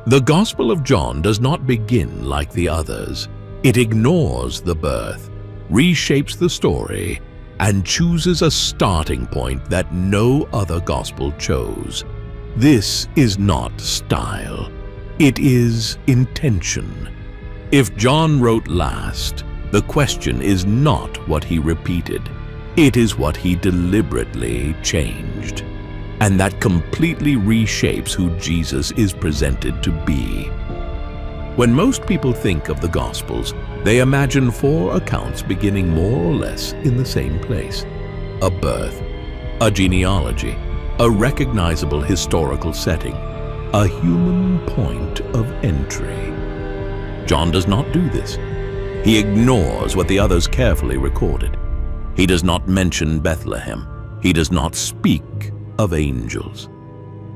The Gospel of John does not begin like the others. It ignores the birth, reshapes the story, and chooses a starting point that no other gospel chose. This is not style. It is intention. If John wrote last, the question is not what he repeated. It is what he deliberately changed. And that completely reshapes who Jesus is presented to be. When most people think of the Gospels, they imagine 4 accounts beginning more or less in the same place. A birth, a genealogy, a recognizable historical setting, a human point of entry. John does not do this. He ignores what the others carefully recorded. He does not mention Bethlehem. He does not speak of angels.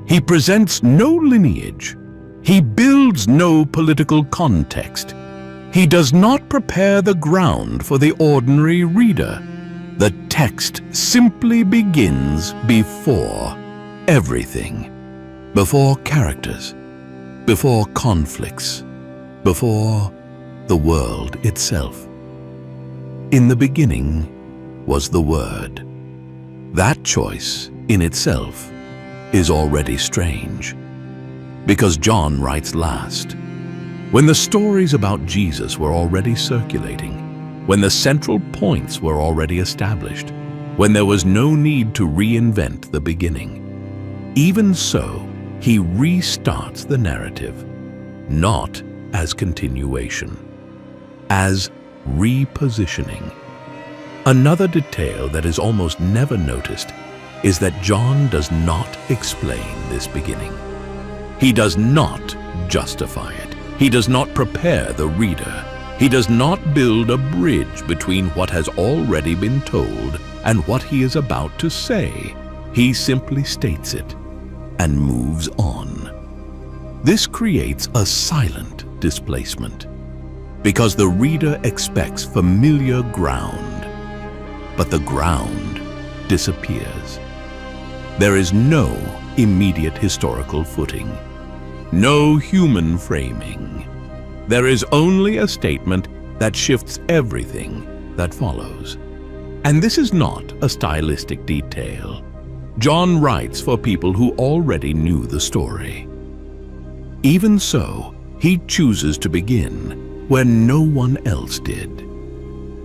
He presents no lineage. He builds no political context. He does not prepare the ground for the ordinary reader. The text simply begins before everything, before characters, before conflicts, before the world itself. In the beginning was the Word. That choice in itself is already strange, because John writes last, when the stories about Jesus were already circulating, when the central points were already established, when there was no need to reinvent the beginning. Even so, he restarts the narrative, not as continuation, as repositioning. Another detail that is almost never noticed is that John does not explain this beginning. He does not justify it. He does not prepare the reader. He does not build a bridge between what has already been told and what he is about to say. He simply states it and moves on. This creates a silent displacement, because the reader expects familiar ground, but the ground disappears. There is no immediate historical footing, no human framing. There is only a statement that shifts everything that follows. And this is not a stylistic detail. John writes for people who already knew the story. Even so, he chooses to begin where no one else did.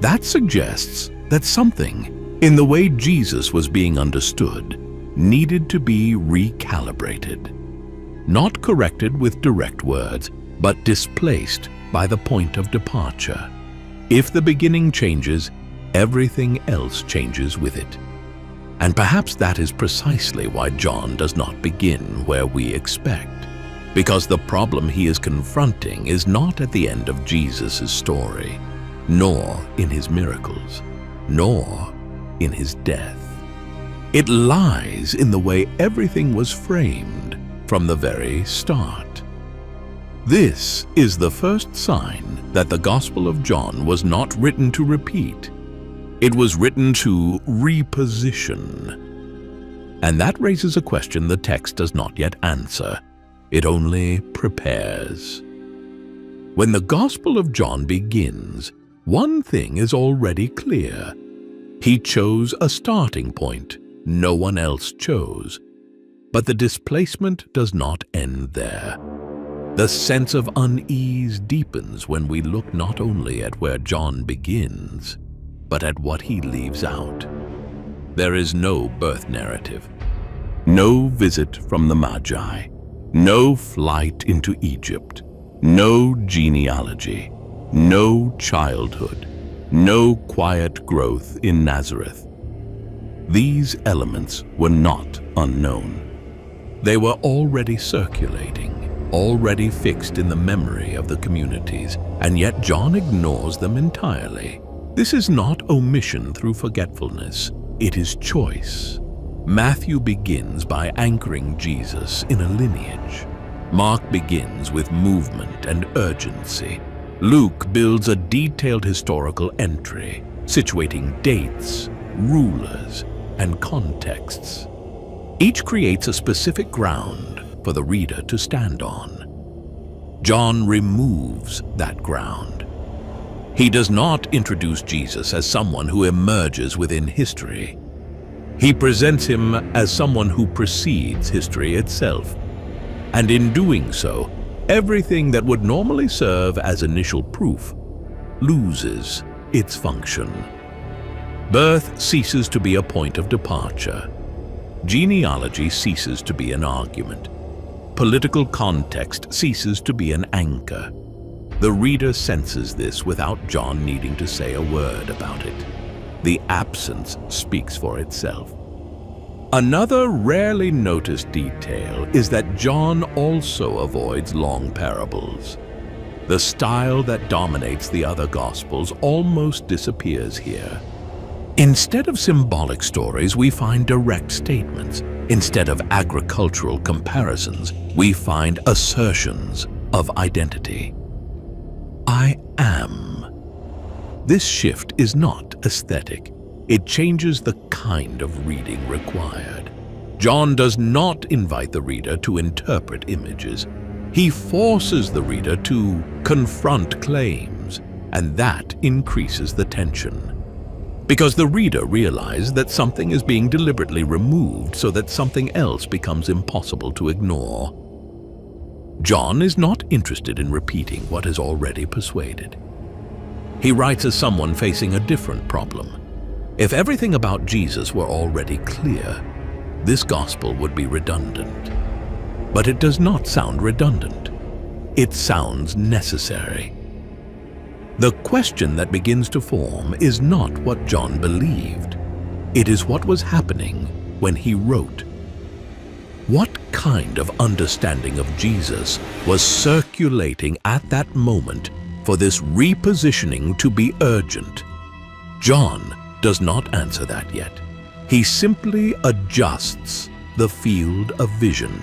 That suggests that something in the way Jesus was being understood needed to be recalibrated, not corrected with direct words, but displaced by the point of departure. If the beginning changes, everything else changes with it. And perhaps that is precisely why John does not begin where we expect, because the problem he is confronting is not at the end of Jesus' story, nor in his miracles, nor in his death. It lies in the way everything was framed from the very start. This is the first sign that the Gospel of John was not written to repeat. It was written to reposition. And that raises a question the text does not yet answer. It only prepares. When the Gospel of John begins, one thing is already clear. He chose a starting point no one else chose. But the displacement does not end there. The sense of unease deepens when we look not only at where John begins, but at what he leaves out. There is no birth narrative, no visit from the Magi, no flight into Egypt, no genealogy, no childhood, no quiet growth in Nazareth. These elements were not unknown. They were already circulating, already fixed in the memory of the communities, and yet John ignores them entirely. This is not omission through forgetfulness, it is choice. Matthew begins by anchoring Jesus in a lineage. Mark begins with movement and urgency. Luke builds a detailed historical entry, situating dates, rulers, and contexts. Each creates a specific ground for the reader to stand on. John removes that ground. He does not introduce Jesus as someone who emerges within history. He presents him as someone who precedes history itself. And in doing so, everything that would normally serve as initial proof loses its function. Birth ceases to be a point of departure. Genealogy ceases to be an argument. Political context ceases to be an anchor. The reader senses this without John needing to say a word about it. The absence speaks for itself. Another rarely noticed detail is that John also avoids long parables. The style that dominates the other Gospels almost disappears here. Instead of symbolic stories, we find direct statements. Instead of agricultural comparisons, we find assertions of identity. I am. This shift is not aesthetic. It changes the kind of reading required. John does not invite the reader to interpret images. He forces the reader to confront claims, and that increases the tension. Because the reader realizes that something is being deliberately removed so that something else becomes impossible to ignore. John is not interested in repeating what is already persuaded. He writes as someone facing a different problem. If everything about Jesus were already clear, this gospel would be redundant. But it does not sound redundant. It sounds necessary. The question that begins to form is not what John believed. It is what was happening when he wrote. What kind of understanding of Jesus was circulating at that moment for this repositioning to be urgent? John does not answer that yet. He simply adjusts the field of vision.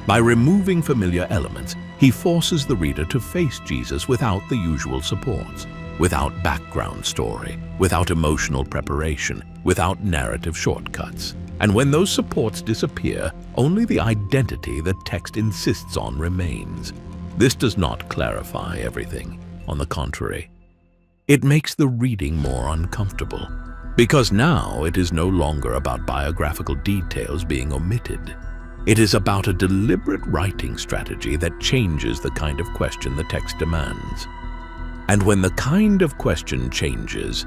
By removing familiar elements, he forces the reader to face Jesus without the usual supports, without background story, without emotional preparation, without narrative shortcuts. And when those supports disappear, only the identity the text insists on remains. This does not clarify everything. On the contrary, it makes the reading more uncomfortable, because now it is no longer about biographical details being omitted. It is about a deliberate writing strategy that changes the kind of question the text demands. And when the kind of question changes,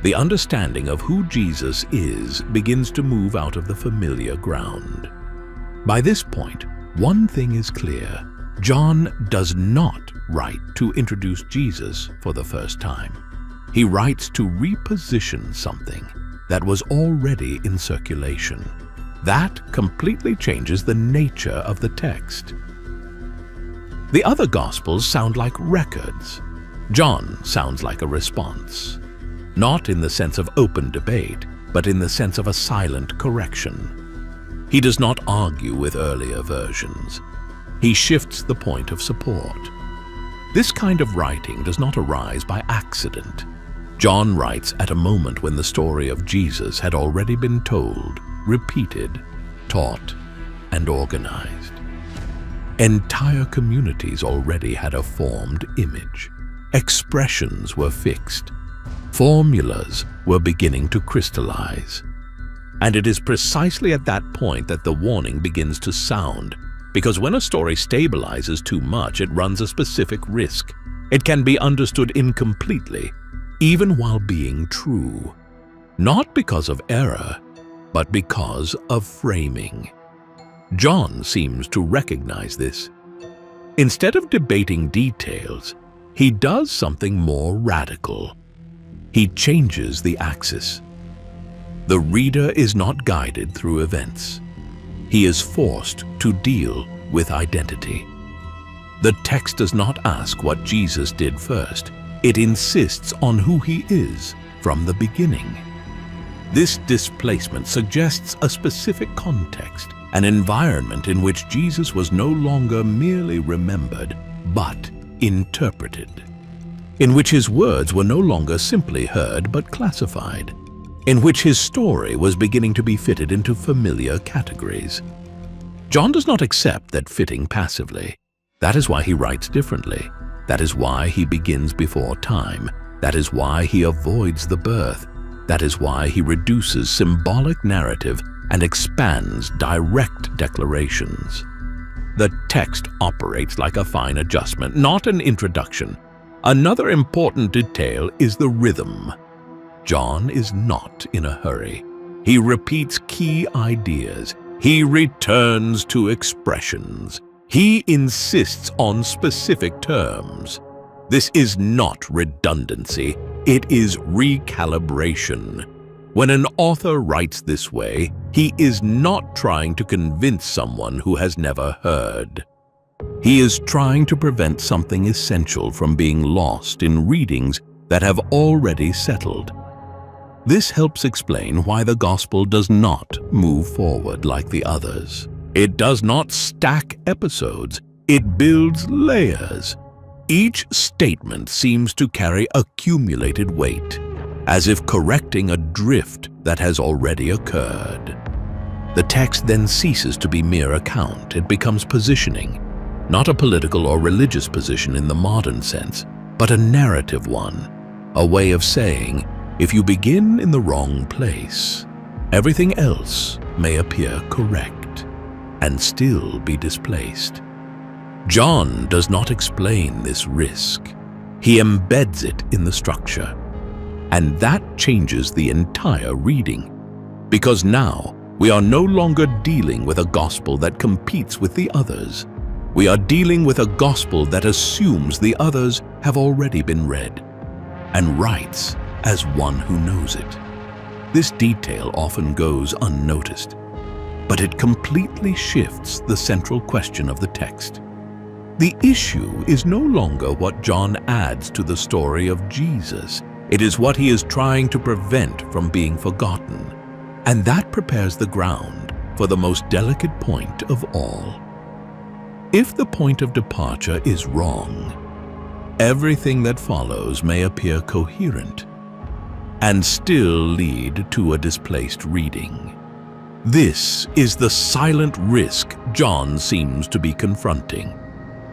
the understanding of who Jesus is begins to move out of the familiar ground. By this point, one thing is clear. John does not write to introduce Jesus for the first time. He writes to reposition something that was already in circulation. That completely changes the nature of the text. The other Gospels sound like records. John sounds like a response. Not in the sense of open debate, but in the sense of a silent correction. He does not argue with earlier versions. He shifts the point of support. This kind of writing does not arise by accident. John writes at a moment when the story of Jesus had already been told, repeated, taught, and organized. Entire communities already had a formed image. Expressions were fixed. Formulas were beginning to crystallize. And it is precisely at that point that the warning begins to sound, because when a story stabilizes too much, it runs a specific risk. It can be understood incompletely, even while being true. Not because of error, but because of framing. John seems to recognize this. Instead of debating details, he does something more radical. He changes the axis. The reader is not guided through events. He is forced to deal with identity. The text does not ask what Jesus did first. It insists on who he is from the beginning. This displacement suggests a specific context, an environment in which Jesus was no longer merely remembered, but interpreted, in which his words were no longer simply heard but classified, in which his story was beginning to be fitted into familiar categories. John does not accept that fitting passively. That is why he writes differently. That is why he begins before time. That is why he avoids the birth. That is why he reduces symbolic narrative and expands direct declarations. The text operates like a fine adjustment, not an introduction. Another important detail is the rhythm. John is not in a hurry. He repeats key ideas. He returns to expressions. He insists on specific terms. This is not redundancy, it is recalibration. When an author writes this way, he is not trying to convince someone who has never heard. He is trying to prevent something essential from being lost in readings that have already settled. This helps explain why the gospel does not move forward like the others. It does not stack episodes, it builds layers. Each statement seems to carry accumulated weight, as if correcting a drift that has already occurred. The text then ceases to be mere account. It becomes positioning, not a political or religious position in the modern sense, but a narrative one, a way of saying, if you begin in the wrong place, everything else may appear correct and still be displaced. John does not explain this risk. He embeds it in the structure. And that changes the entire reading. Because now, we are no longer dealing with a gospel that competes with the others. We are dealing with a gospel that assumes the others have already been read, and writes as one who knows it. This detail often goes unnoticed, but it completely shifts the central question of the text. The issue is no longer what John adds to the story of Jesus. It is what he is trying to prevent from being forgotten. And that prepares the ground for the most delicate point of all. If the point of departure is wrong, everything that follows may appear coherent and still lead to a displaced reading. This is the silent risk John seems to be confronting.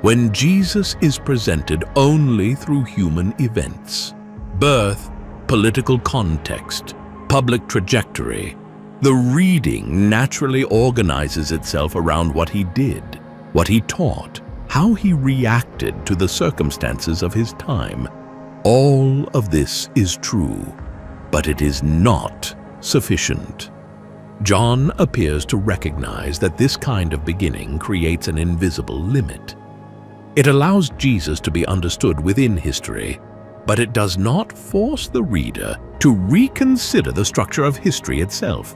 When Jesus is presented only through human events, birth, political context, public trajectory, the reading naturally organizes itself around what he did, what he taught, how he reacted to the circumstances of his time. All of this is true, but it is not sufficient. John appears to recognize that this kind of beginning creates an invisible limit. It allows Jesus to be understood within history, but it does not force the reader to reconsider the structure of history itself.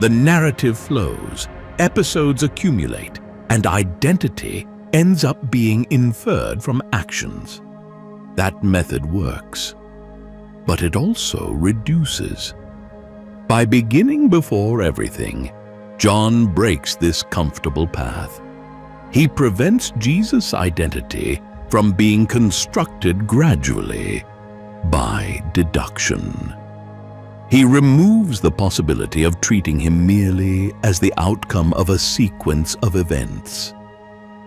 The narrative flows, episodes accumulate, and identity ends up being inferred from actions. That method works, but it also reduces. By beginning before everything, John breaks this comfortable path. He prevents Jesus' identity from being constructed gradually by deduction. He removes the possibility of treating him merely as the outcome of a sequence of events.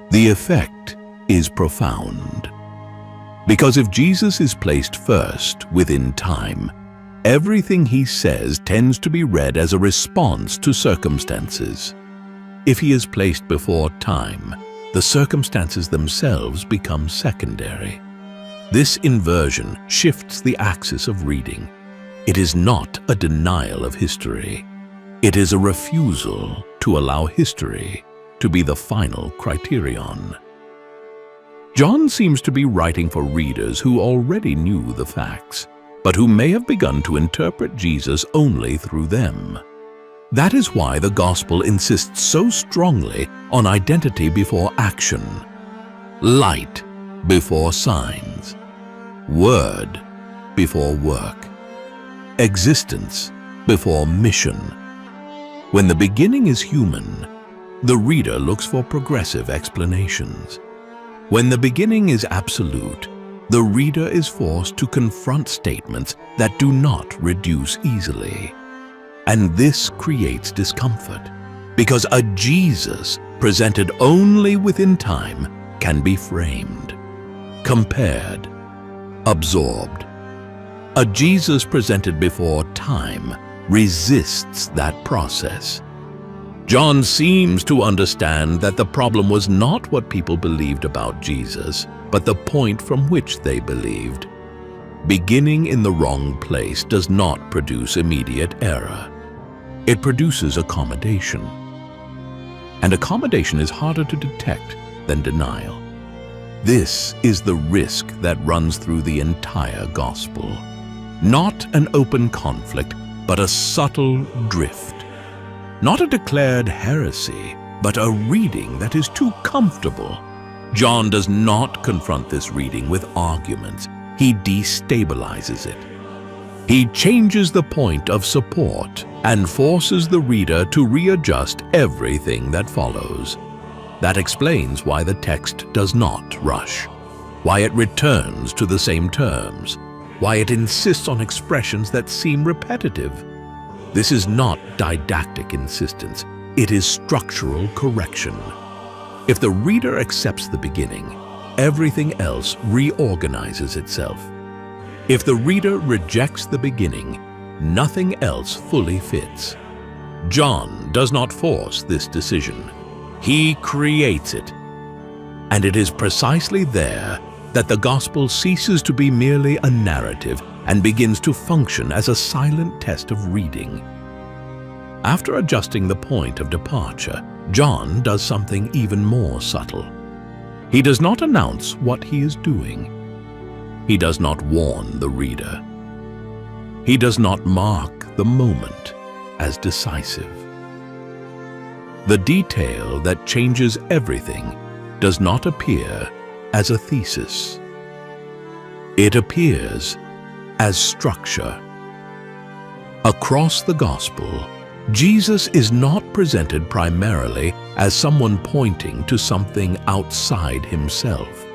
The effect is profound. Because if Jesus is placed first within time, everything he says tends to be read as a response to circumstances. If he is placed before time, the circumstances themselves become secondary. This inversion shifts the axis of reading. It is not a denial of history. It is a refusal to allow history to be the final criterion. John seems to be writing for readers who already knew the facts, but who may have begun to interpret Jesus only through them. That is why the gospel insists so strongly on identity before action, light before signs, word before work, existence before mission. When the beginning is human, the reader looks for progressive explanations. When the beginning is absolute, the reader is forced to confront statements that do not reduce easily. And this creates discomfort, because a Jesus presented only within time can be framed, compared, absorbed. A Jesus presented before time resists that process. John seems to understand that the problem was not what people believed about Jesus, but the point from which they believed. Beginning in the wrong place does not produce immediate error. It produces accommodation. And accommodation is harder to detect than denial. This is the risk that runs through the entire gospel. Not an open conflict, but a subtle drift. Not a declared heresy, but a reading that is too comfortable. John does not confront this reading with arguments. He destabilizes it. He changes the point of support and forces the reader to readjust everything that follows. That explains why the text does not rush, why it returns to the same terms, why it insists on expressions that seem repetitive. This is not didactic insistence, it is structural correction. If the reader accepts the beginning, everything else reorganizes itself. If the reader rejects the beginning, nothing else fully fits. John does not force this decision. He creates it. And it is precisely there that the gospel ceases to be merely a narrative and begins to function as a silent test of reading. After adjusting the point of departure, John does something even more subtle. He does not announce what he is doing. He does not warn the reader. He does not mark the moment as decisive. The detail that changes everything does not appear as a thesis. It appears as structure. Across the gospel, Jesus is not presented primarily as someone pointing to something outside himself.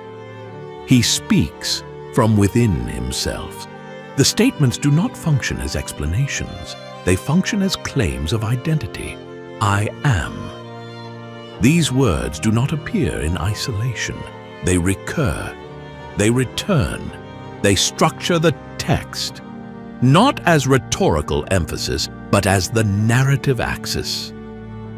He speaks from within himself. The statements do not function as explanations. They function as claims of identity. I am. These words do not appear in isolation. They recur. They return. They structure the text, not as rhetorical emphasis, but as the narrative axis.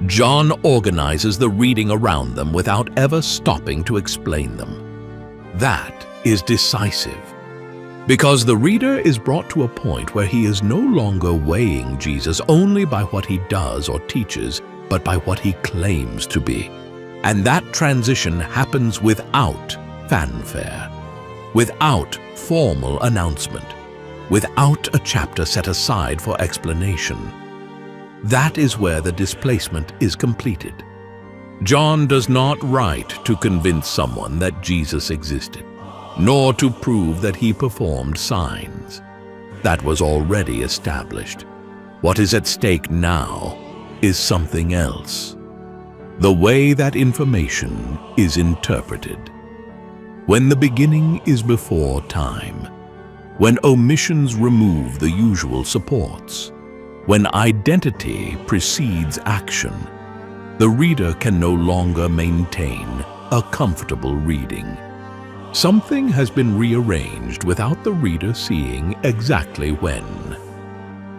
John organizes the reading around them without ever stopping to explain them. That is decisive, because the reader is brought to a point where he is no longer weighing Jesus only by what he does or teaches, but by what he claims to be. And that transition happens without fanfare, without formal announcement, without a chapter set aside for explanation. That is where the displacement is completed. John does not write to convince someone that Jesus existed, nor to prove that he performed signs. That was already established. What is at stake now is something else. The way that information is interpreted. When the beginning is before time, when omissions remove the usual supports, when identity precedes action, the reader can no longer maintain a comfortable reading. Something has been rearranged without the reader seeing exactly when.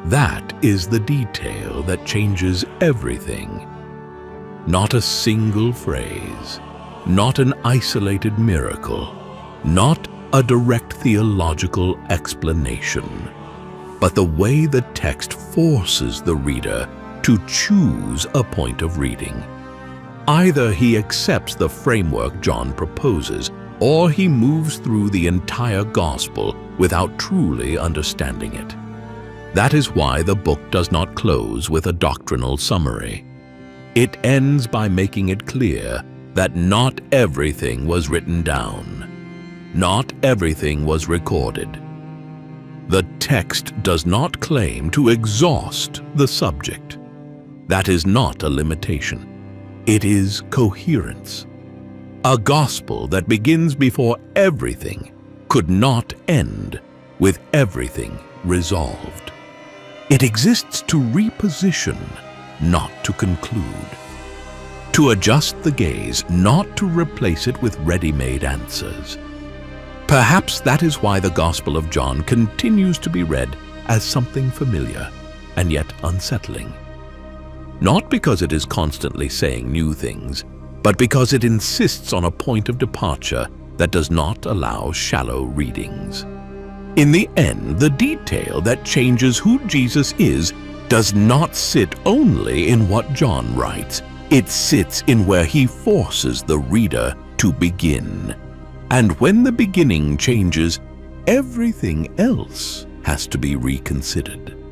That is the detail that changes everything. Not a single phrase, not an isolated miracle, not a direct theological explanation, but the way the text forces the reader to choose a point of reading. Either he accepts the framework John proposes, or he moves through the entire gospel without truly understanding it. That is why the book does not close with a doctrinal summary. It ends by making it clear that not everything was written down. Not everything was recorded. The text does not claim to exhaust the subject. That is not a limitation. It is coherence. A gospel that begins before everything could not end with everything resolved. It exists to reposition, not to conclude. to adjust the gaze, not to replace it with ready-made answers. Perhaps that is why the Gospel of John continues to be read as something familiar and yet unsettling. Not because it is constantly saying new things, but because it insists on a point of departure that does not allow shallow readings. In the end, the detail that changes who Jesus is does not sit only in what John writes. It sits in where he forces the reader to begin. And when the beginning changes, everything else has to be reconsidered.